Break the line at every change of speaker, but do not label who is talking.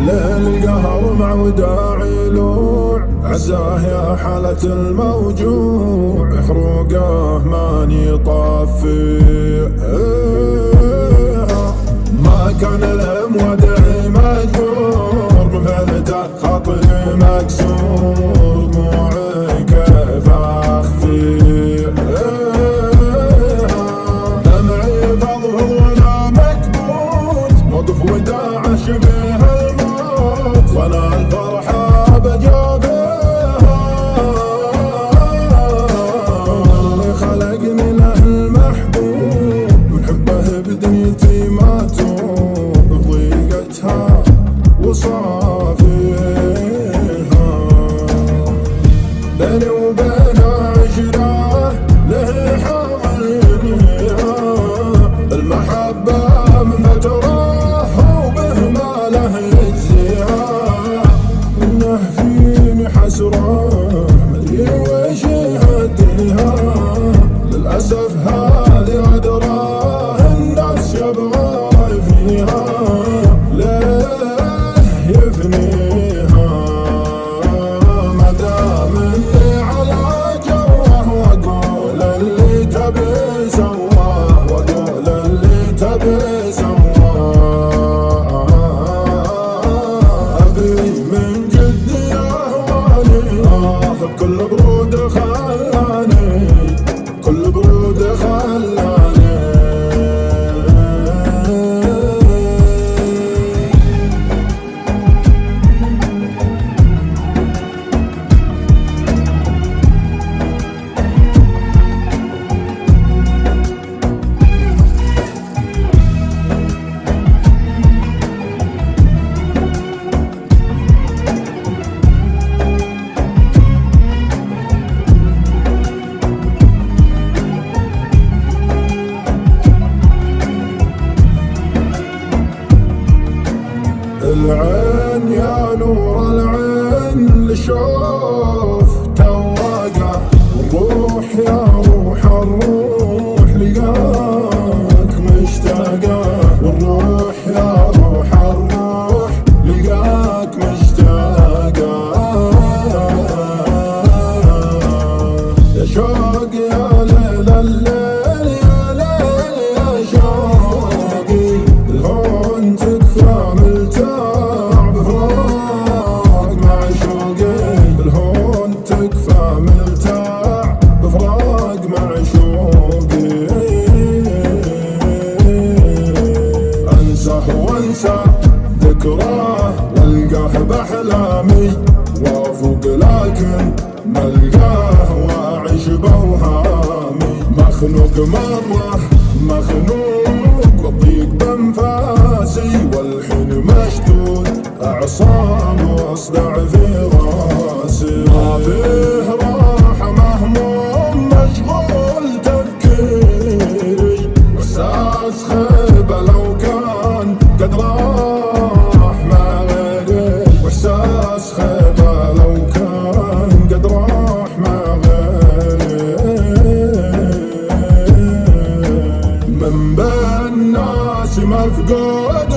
ليل القهر مع وداع يلوع، عزاه يا حالة الموجوع، حروقه ماني طافي. ما كان المودع مجبور، بفعلته خاطري مكسور، دموعي كيف اخفي. دمعي فضفض وانا مكبوت، موقف وداع شبه الموت، وانا الفرحة بجافيها. اللي خلقني له المحبوب، من حبه بدنيتي ما توب، بضيقتها وصافيها. بيني وبين عشرة له حواليها، المحبة من فترة وبه ما له يجزيها. انه فيني حسرة مدري ويش يهديها، للأسف هذه أدراه الناس يبغى يفنيها. ليه يفنيها ما دام اللي على جوه، واقول اللي تبي سواه، واقول اللي تبي سواه. ابي من جدي اهواني، اخذ كل برود خلاني، كل برود خلاني. العين يا نور العين لشوف تواقع، والروح يا روح الروح لقاك مشتاقة، والروح يا روح الروح لقاك مشتاقة. يا شوق يا ليل الليل، يا ليل يا شوقي، الهون تكفى ملتاع بفراق معشوقي، الهون تكفى ملتاع بفراق معشوقي. انساه وانسى ذكراه، والقاه باحلامي وافوق، لكن ملقاه واعيش باوهامي. مخنوق مره مخنوق، والضيق بانفاسي، والحين مشدود اعصابي واصدع في راسي. ما فيه راحه مهموم مشغول تفكيري، واحساس خيبه لو كان قد راح مع غيري، واحساس خيبه لو كان قد راح مع غيري. من بين ناس مفقود